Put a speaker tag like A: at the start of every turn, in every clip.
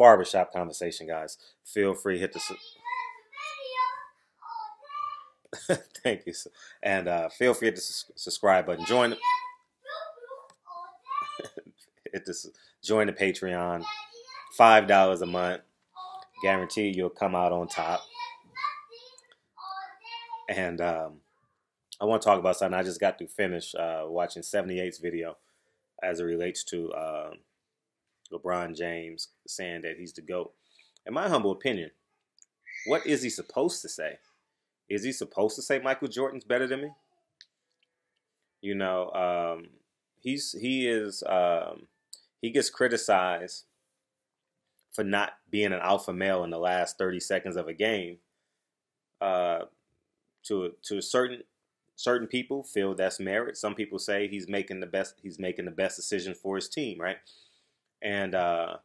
A: barbershop conversation, guys. Feel free to hit the thank you, and feel free to hit the subscribe button. Hit this, join the Patreon. $5 a month, guaranteed you'll come out on top. And I want to talk about something. I just got to finish watching 78's video as it relates to LeBron James saying that he's the GOAT. In my humble opinion, what is he supposed to say? Is he supposed to say Michael Jordan's better than me? You know, he gets criticized for not being an alpha male in the last 30 seconds of a game. To certain people feel that's merit. Some people say he's making the best decision for his team, right? And I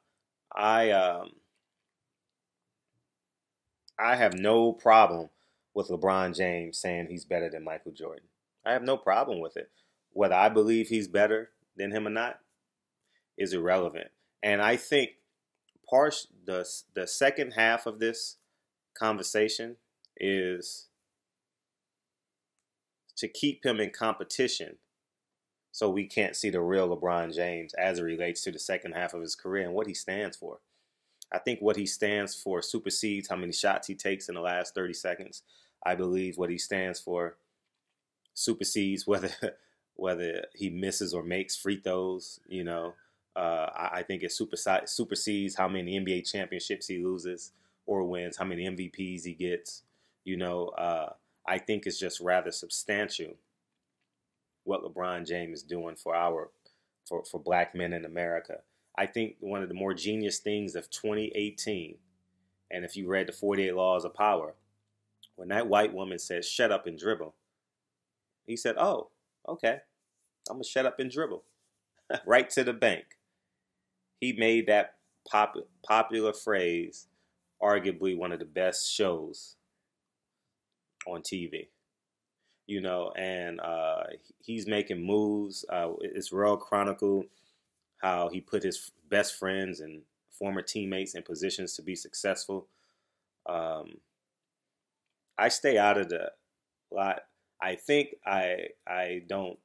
A: have no problem with LeBron James saying he's better than Michael Jordan. I have no problem with it. Whether I believe he's better than him or not is irrelevant. And I think the second half of this conversation is to keep him in competition so we can't see the real LeBron James as it relates to the second half of his career and what he stands for. I think what he stands for supersedes how many shots he takes in the last 30 seconds. I believe what he stands for supersedes whether he misses or makes free throws. You know, I think it supersedes how many NBA championships he loses or wins, how many MVPs he gets. You know, I think it's just rather substantial what LeBron James is doing for black men in America. I think one of the more genius things of 2018, and if you read the 48 Laws of Power, when that white woman said, "Shut up and dribble," he said, "Oh, okay, I'm going to shut up and dribble." Right to the bank. He made that popular phrase arguably one of the best shows on TV. You know, and he's making moves. It's real chronicled how he put his best friends and former teammates in positions to be successful. I stay out of the lot. I think I don't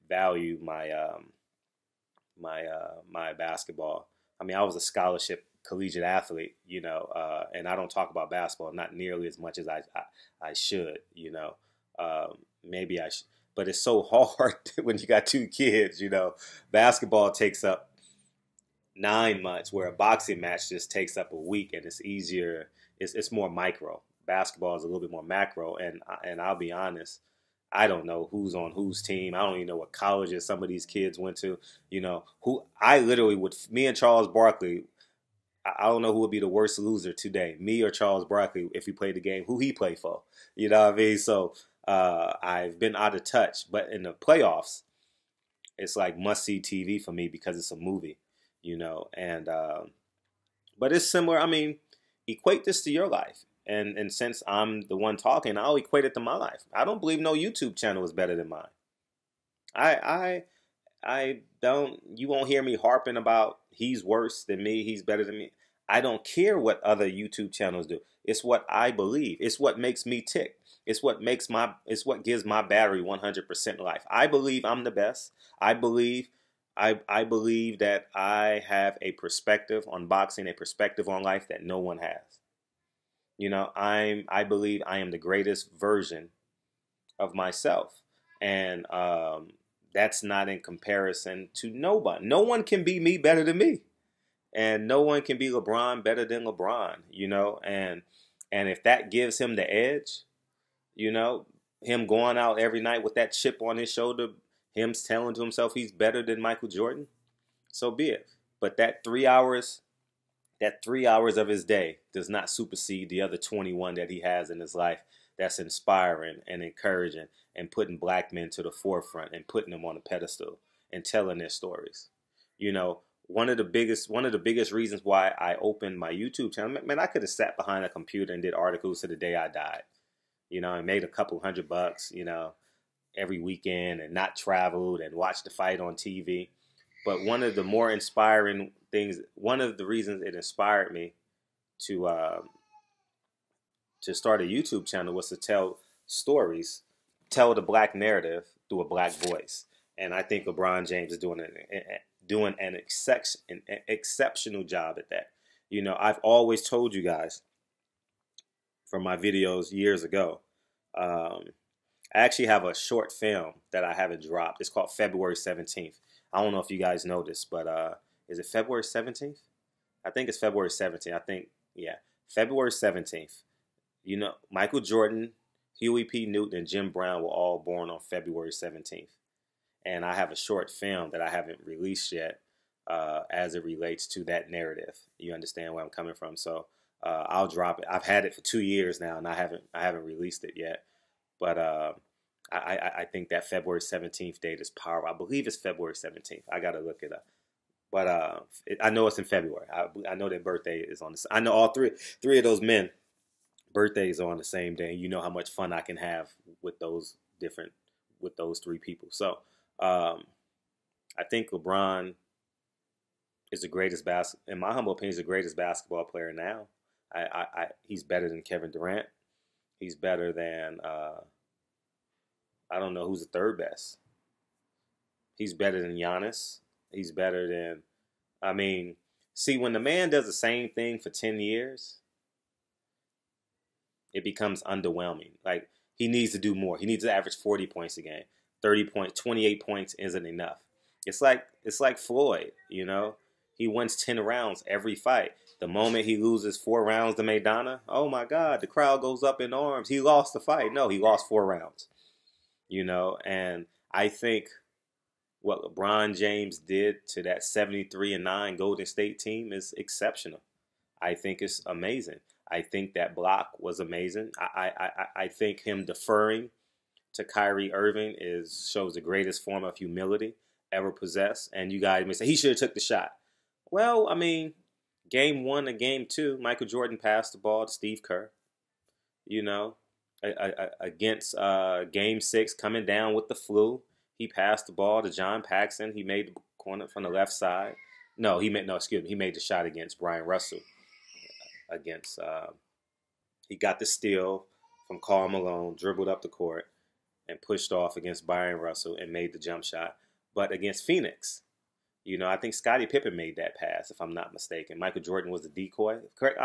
A: value my basketball. I mean, I was a scholarship collegiate athlete, you know, and I don't talk about basketball not nearly as much as I should, you know. Maybe I should, but it's so hard when you got two kids, you know. Basketball takes up 9 months, where a boxing match just takes up a week, and it's easier. It's more micro. Basketball is a little bit more macro, and I'll be honest, I don't know who's on whose team. I don't even know what colleges some of these kids went to. You know, I literally would, me and Charles Barkley, I don't know who would be the worst loser today, me or Charles Barkley, if we played the game, who he played for. You know what I mean? So I've been out of touch. But in the playoffs, it's like must-see TV for me because it's a movie, you know. And but it's similar. I mean, equate this to your life. And since I'm the one talking, I'll equate it to my life. I don't believe no YouTube channel is better than mine. I don't, you won't hear me harping about he's worse than me, he's better than me. I don't care what other YouTube channels do. It's what I believe. It's what makes me tick. It's what gives my battery 100% life. I believe I'm the best. I believe that I have a perspective on boxing, a perspective on life that no one has. You know, I believe I am the greatest version of myself. And that's not in comparison to nobody. No one can be me better than me. And no one can be LeBron better than LeBron, you know. And if that gives him the edge, you know, him going out every night with that chip on his shoulder, him telling to himself he's better than Michael Jordan, so be it. But that 3 hours of his day does not supersede the other 21 that he has in his life that's inspiring and encouraging and putting black men to the forefront and putting them on a pedestal and telling their stories. You know, one of the biggest reasons why I opened my YouTube channel, man, I could have sat behind a computer and did articles to the day I died. You know, and made a couple $100, you know, every weekend and not traveled and watched the fight on TV. But one of the more inspiring things, one of the reasons it inspired me to uh, to start a YouTube channel was to tell stories, tell the black narrative through a black voice. And I think LeBron James is doing an exceptional job at that. You know, I've always told you guys from my videos years ago. I actually have a short film that I haven't dropped. It's called February 17th. I don't know if you guys know this, but is it February 17th? I think it's February 17th. I think, yeah, February 17th. You know, Michael Jordan, Huey P. Newton, and Jim Brown were all born on February 17th. And I have a short film that I haven't released yet as it relates to that narrative. You understand where I'm coming from? So I'll drop it. I've had it for 2 years now, and I haven't released it yet. But I think that February 17th date is powerful. I believe it's February 17th. I got to look it up. But I know it's in February. I know their birthday is on this. I know all three of those men birthdays are on the same day. You know how much fun I can have with those three people. So I think LeBron is the greatest in my humble opinion, is the greatest basketball player now. He's better than Kevin Durant. He's better than I don't know who's the third best. He's better than Giannis. He's better than, I mean, see, when the man does the same thing for 10 years, it becomes underwhelming. Like, he needs to do more. He needs to average 40 points a game. 30 points, 28 points isn't enough. It's like Floyd, you know? He wins 10 rounds every fight. The moment he loses 4 rounds to Maidana, oh my God, the crowd goes up in arms. He lost the fight. No, he lost 4 rounds. You know, and I think what LeBron James did to that 73-9 Golden State team is exceptional. I think it's amazing. I think that block was amazing. I think him deferring to Kyrie Irving shows the greatest form of humility ever possessed. And you guys may say he should have took the shot. Well, I mean, game 1 and game 2, Michael Jordan passed the ball to Steve Kerr. You know, against game 6, coming down with the flu, he passed the ball to John Paxson. He made the corner from the left side. He made the shot against Brian Russell. He got the steal from Karl Malone, dribbled up the court, and pushed off against Brian Russell and made the jump shot. But against Phoenix, you know, I think Scottie Pippen made that pass, if I'm not mistaken. Michael Jordan was the decoy. Correct?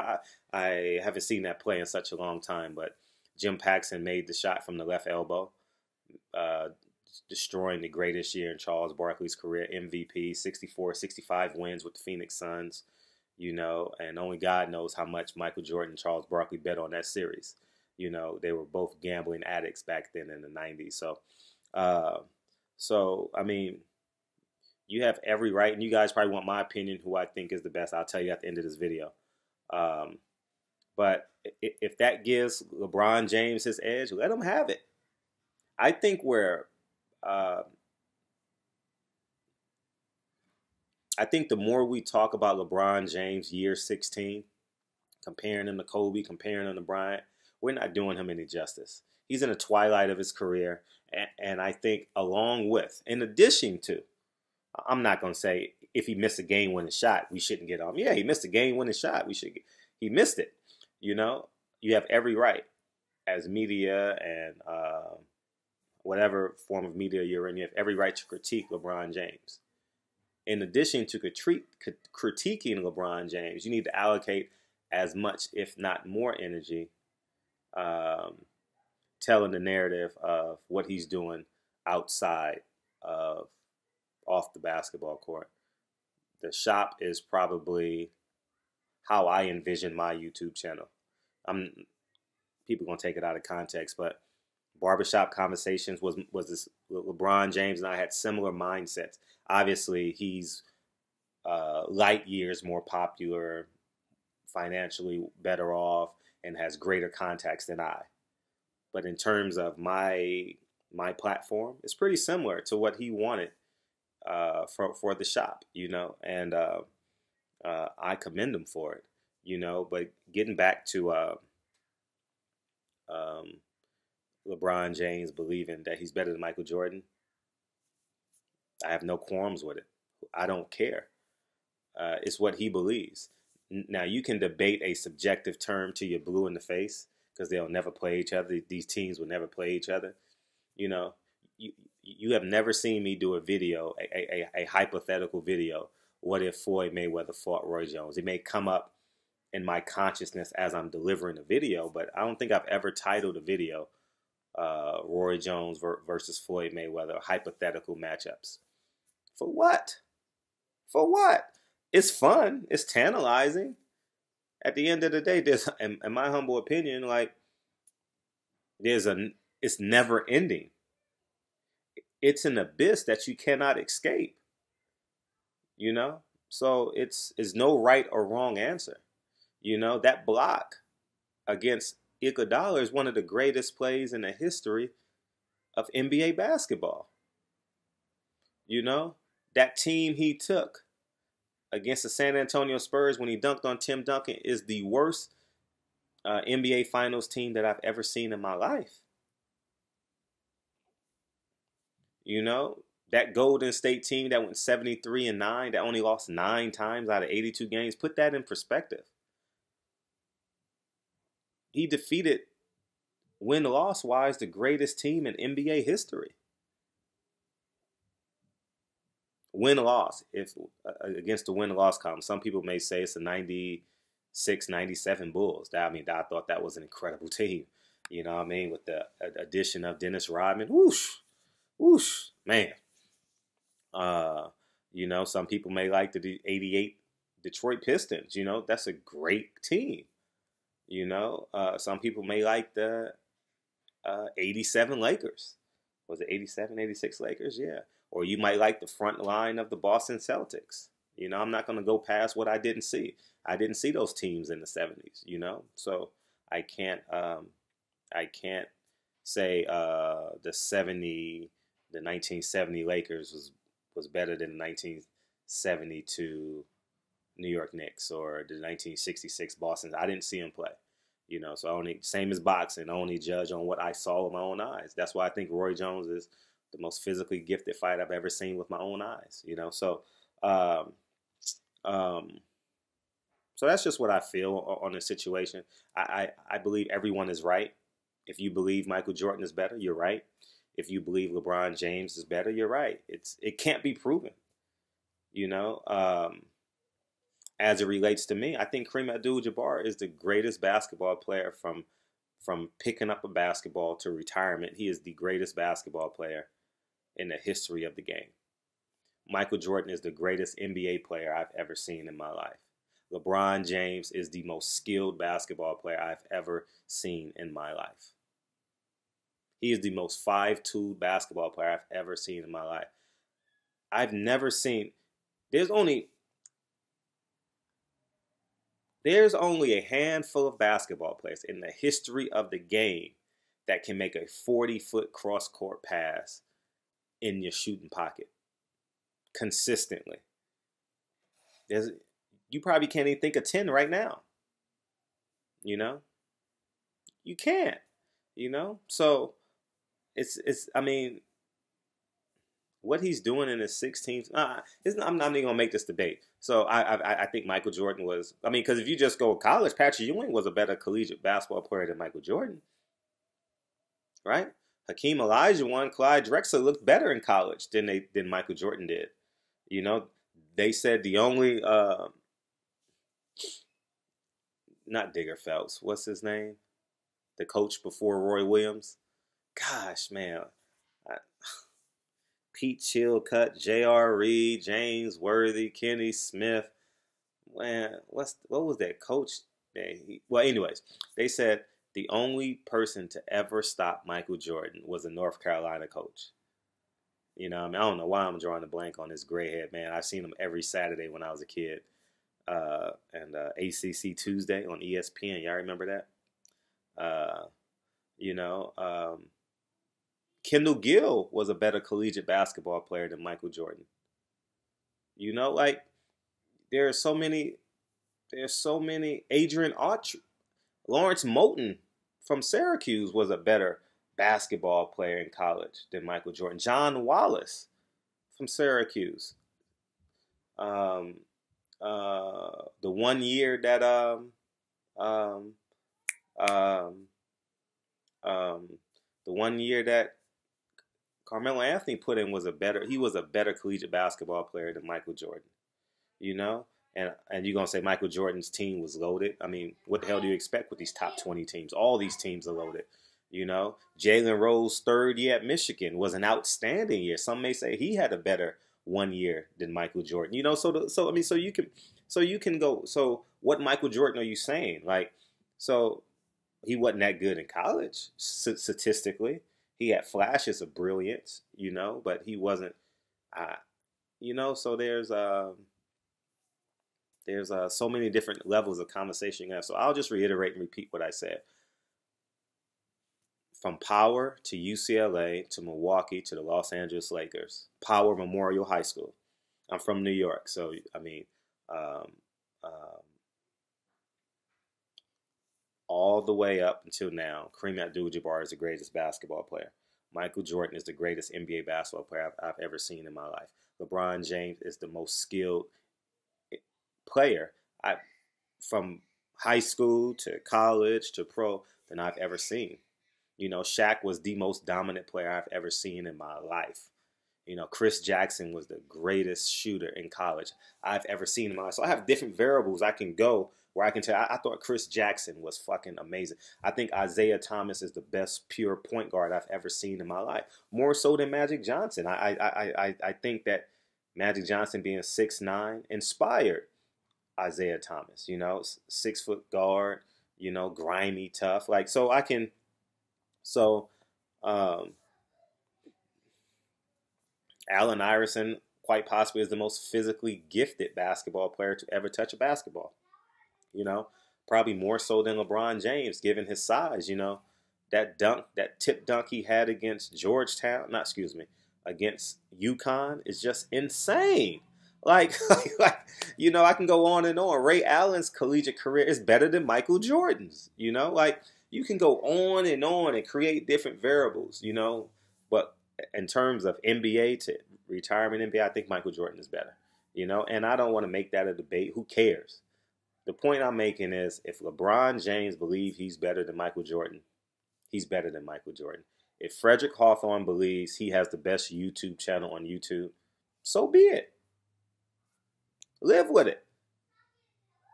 A: I haven't seen that play in such a long time, but Jim Paxson made the shot from the left elbow, destroying the greatest year in Charles Barkley's career, MVP, 64, 65 wins with the Phoenix Suns, you know, and only God knows how much Michael Jordan and Charles Barkley bet on that series. You know, they were both gambling addicts back then in the 90s. So I mean, you have every right, and you guys probably want my opinion, who I think is the best. I'll tell you at the end of this video. But if that gives LeBron James his edge, let him have it. I think the more we talk about LeBron James year 16, comparing him to Kobe, comparing him to Bryant, we're not doing him any justice. He's in the twilight of his career, and I think in addition to, I'm not going to say if he missed a game-winning shot, we shouldn't get on. Yeah, he missed a game-winning shot. He missed it. You know, you have every right as media and whatever form of media you're in, you have every right to critique LeBron James. In addition to critiquing LeBron James, you need to allocate as much, if not more, energy telling the narrative of what he's doing outside of off the basketball court. The shop is probably how I envision my YouTube channel. People gonna take it out of context, but Barbershop Conversations was this. LeBron James and I had similar mindsets. Obviously, he's light years more popular, financially better off, and has greater contacts than I. But in terms of my platform, it's pretty similar to what he wanted for the shop, you know, and I commend him for it, you know. But getting back to LeBron James believing that he's better than Michael Jordan, I have no qualms with it. I don't care. It's what he believes. Now, you can debate a subjective term till you're blue in the face because they'll never play each other. These teams will never play each other. You know, you, you have never seen me do a video, a hypothetical video. What if Floyd Mayweather fought Roy Jones? It may come up in my consciousness as I'm delivering a video, but I don't think I've ever titled a video Roy Jones versus Floyd Mayweather, hypothetical matchups. For what? For what? It's fun. It's tantalizing. At the end of the day, there's, in my humble opinion, like it's never ending. It's an abyss that you cannot escape. You know, so it's no right or wrong answer. You know, that block against Iguodala is one of the greatest plays in the history of NBA basketball. You know, that team he took against the San Antonio Spurs when he dunked on Tim Duncan is the worst NBA Finals team that I've ever seen in my life. You know, that Golden State team that went 73-9, that only lost 9 times out of 82 games, put that in perspective. He defeated, win-loss wise, the greatest team in NBA history. Win-loss, if against the win-loss column, some people may say it's the 96, 97 Bulls. I thought that was an incredible team. You know what I mean? With the addition of Dennis Rodman, whoosh, whoosh, man. You know, some people may like the 88 Detroit Pistons. You know, that's a great team. You know, some people may like the 87 Lakers. Was it 87, 86 Lakers? Yeah. Or you might like the front line of the Boston Celtics. You know, I'm not going to go past what I didn't see. I didn't see those teams in the 70s, you know. So I can't say the 1970 Lakers was better than the 1972 New York Knicks or the 1966 Boston. I didn't see them play. You know, so I only, same as boxing, I only judge on what I saw with my own eyes. That's why I think Roy Jones is the most physically gifted fight I've ever seen with my own eyes. You know, so so that's just what I feel on the situation. I believe everyone is right. If you believe Michael Jordan is better, you're right. If you believe LeBron James is better, you're right. It can't be proven. You know, as it relates to me, I think Kareem Abdul-Jabbar is the greatest basketball player from picking up a basketball to retirement. He is the greatest basketball player in the history of the game. Michael Jordan is the greatest NBA player I've ever seen in my life. LeBron James is the most skilled basketball player I've ever seen in my life. He is the most 5'2" basketball player I've ever seen in my life. I've never seen, there's only a handful of basketball players in the history of the game that can make a 40-foot cross-court pass in your shooting pocket consistently. You probably can't even think of 10 right now. You know? You can't. You know? So, I mean, what he's doing in his 16th, I'm not even going to make this debate. So I think Michael Jordan was, because if you just go to college, Patrick Ewing was a better collegiate basketball player than Michael Jordan. Right? Hakeem Olajuwon, Clyde Drexler looked better in college than Michael Jordan did. You know, they said the only, not Digger Phelps, what's his name? The coach before Roy Williams. Gosh, man. Pete Chilcutt, J.R. Reed, James Worthy, Kenny Smith. Man, what was that coach? Well, anyways, they said the only person to ever stop Michael Jordan was a North Carolina coach. You know, I don't know why I'm drawing a blank on this gray head, man. I've seen him every Saturday when I was a kid. And ACC Tuesday on ESPN. Y'all remember that? You know, Kendall Gill was a better collegiate basketball player than Michael Jordan. You know, like there's so many. Adrian Autry, Lawrence Moulton from Syracuse was a better basketball player in college than Michael Jordan. John Wallace from Syracuse. Um, the 1 year that um, um, um, the 1 year that Carmelo Anthony put in was he was a better collegiate basketball player than Michael Jordan. You know, and you're gonna say Michael Jordan's team was loaded. I mean, what the hell do you expect with these top 20 teams? All these teams are loaded. You know, Jalen Rose's third year at Michigan was an outstanding year. Some may say he had a better 1 year than Michael Jordan. You know, so you can go. So what Michael Jordan are you saying? Like, so he wasn't that good in college statistically. He had flashes of brilliance, you know, but he wasn't. Uh, you know, so there's so many different levels of conversation you have. So I'll just reiterate and repeat what I said. From Power to UCLA to Milwaukee to the Los Angeles Lakers, Power Memorial High School. I'm from New York, so I mean, um, um, all the way up until now, Kareem Abdul-Jabbar is the greatest basketball player. Michael Jordan is the greatest NBA basketball player I've ever seen in my life. LeBron James is the most skilled player I from high school to college to pro than I've ever seen. You know, Shaq was the most dominant player I've ever seen in my life. You know, Chris Jackson was the greatest shooter in college I've ever seen in my life. So I have different variables I can go where I can tell. I thought Chris Jackson was fucking amazing. I think Isaiah Thomas is the best pure point guard I've ever seen in my life, more so than Magic Johnson. I think that Magic Johnson being 6'9" inspired Isaiah Thomas. You know, 6 foot guard. You know, grimy, tough. Like so, I can. So, um, Allen Iverson quite possibly is the most physically gifted basketball player to ever touch a basketball. You know, probably more so than LeBron James, given his size. You know, that dunk, that tip dunk he had against Georgetown, not excuse me, against UConn is just insane. Like, you know, I can go on and on. Ray Allen's collegiate career is better than Michael Jordan's. You know, like you can go on and create different variables. You know, but in terms of NBA to retirement NBA, I think Michael Jordan is better. You know, and I don't want to make that a debate. Who cares? The point I'm making is if LeBron James believes he's better than Michael Jordan, he's better than Michael Jordan. If Frederick Hawthorne believes he has the best YouTube channel on YouTube, so be it. Live with it.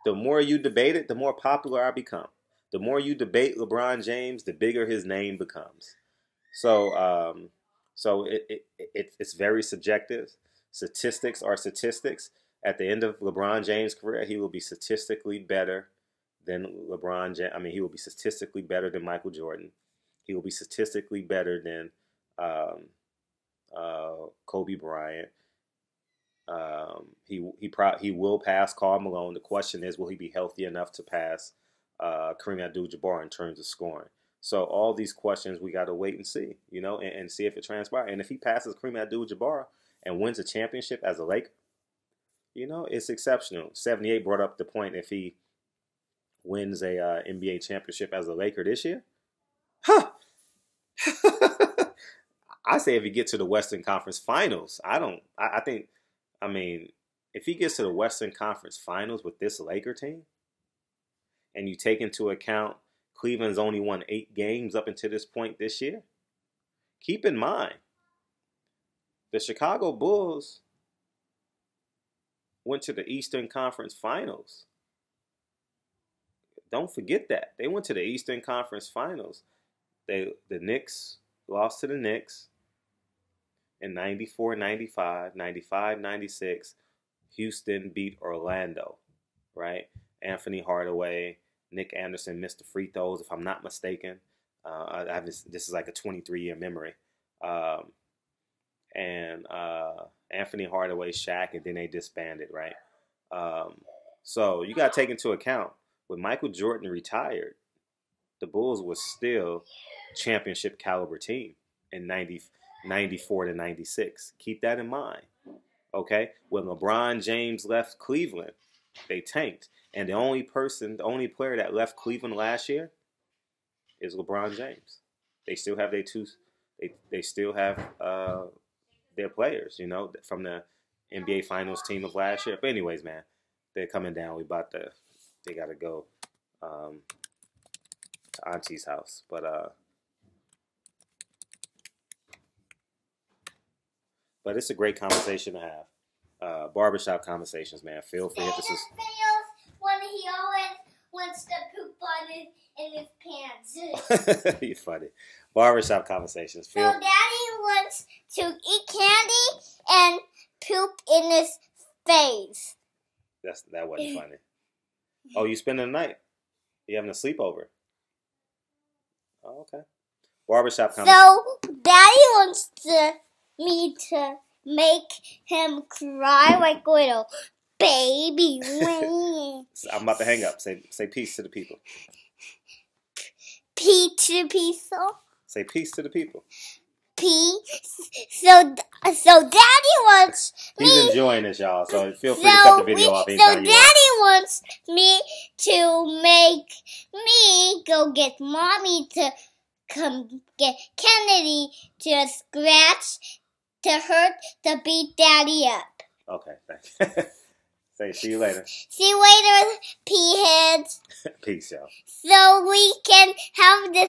A: The more you debate it, the more popular I become. The more you debate LeBron James, the bigger his name becomes. So, it's very subjective. Statistics are statistics. At the end of LeBron James' career, he will be statistically better than LeBron James. I mean, he will be statistically better than Michael Jordan. He will be statistically better than um, Kobe Bryant. He will pass Karl Malone. The question is, will he be healthy enough to pass Kareem Abdul-Jabbar in terms of scoring? So all these questions we got to wait and see, you know, and see if it transpires. And if he passes Kareem Abdul-Jabbar and wins a championship as a Laker, you know, it's exceptional. 78 brought up the point if he wins a NBA championship as a Laker this year, huh? I say if he gets to the Western Conference Finals, I don't. I think. I mean, if he gets to the Western Conference Finals with this Laker team, and you take into account Cleveland's only won 8 games up until this point this year, keep in mind the Chicago Bulls went to the Eastern Conference Finals. Don't forget that. They went to the Eastern Conference Finals. The Knicks lost to the Knicks in 94, 95, 95, 96. Houston beat Orlando, right? Anthony Hardaway, Nick Anderson missed the free throws, if I'm not mistaken. This is like a 23-year memory. And Anthony Hardaway, Shaq, and then they disbanded, right? So you got to take into account when Michael Jordan retired, the Bulls was still championship caliber team in 94 to 96. Keep that in mind. Okay? When LeBron James left Cleveland, they tanked. And the only player that left Cleveland last year is LeBron James. They still have they still have their players, you know, from the NBA Finals team of last year. But anyways, man, they're coming down. They got to go to Auntie's house. But it's a great conversation to have. Barbershop conversations, man. Feel free. This is
B: when he always wants to poop on in his pants.
A: You're funny. Barbershop conversations.
B: So Daddy wants to eat candy and poop in his face.
A: That wasn't funny. Oh, you spending the night? You having a sleepover? Oh, okay. Barbershop conversation.
B: So Daddy wants me to make him cry like a little baby.
A: I'm about to hang up. Say peace to the people.
B: Peace to people.
A: Say peace to the people.
B: Peace. So Daddy wants me.
A: He's enjoying this, y'all. So feel free to cut the video off anytime you want.
B: So Daddy wants me to make me go get Mommy to come get Kennedy to scratch to hurt to beat Daddy up.
A: Okay, thanks. Say see you later.
B: See you later, pea heads.
A: Peace, y'all.
B: So we can have this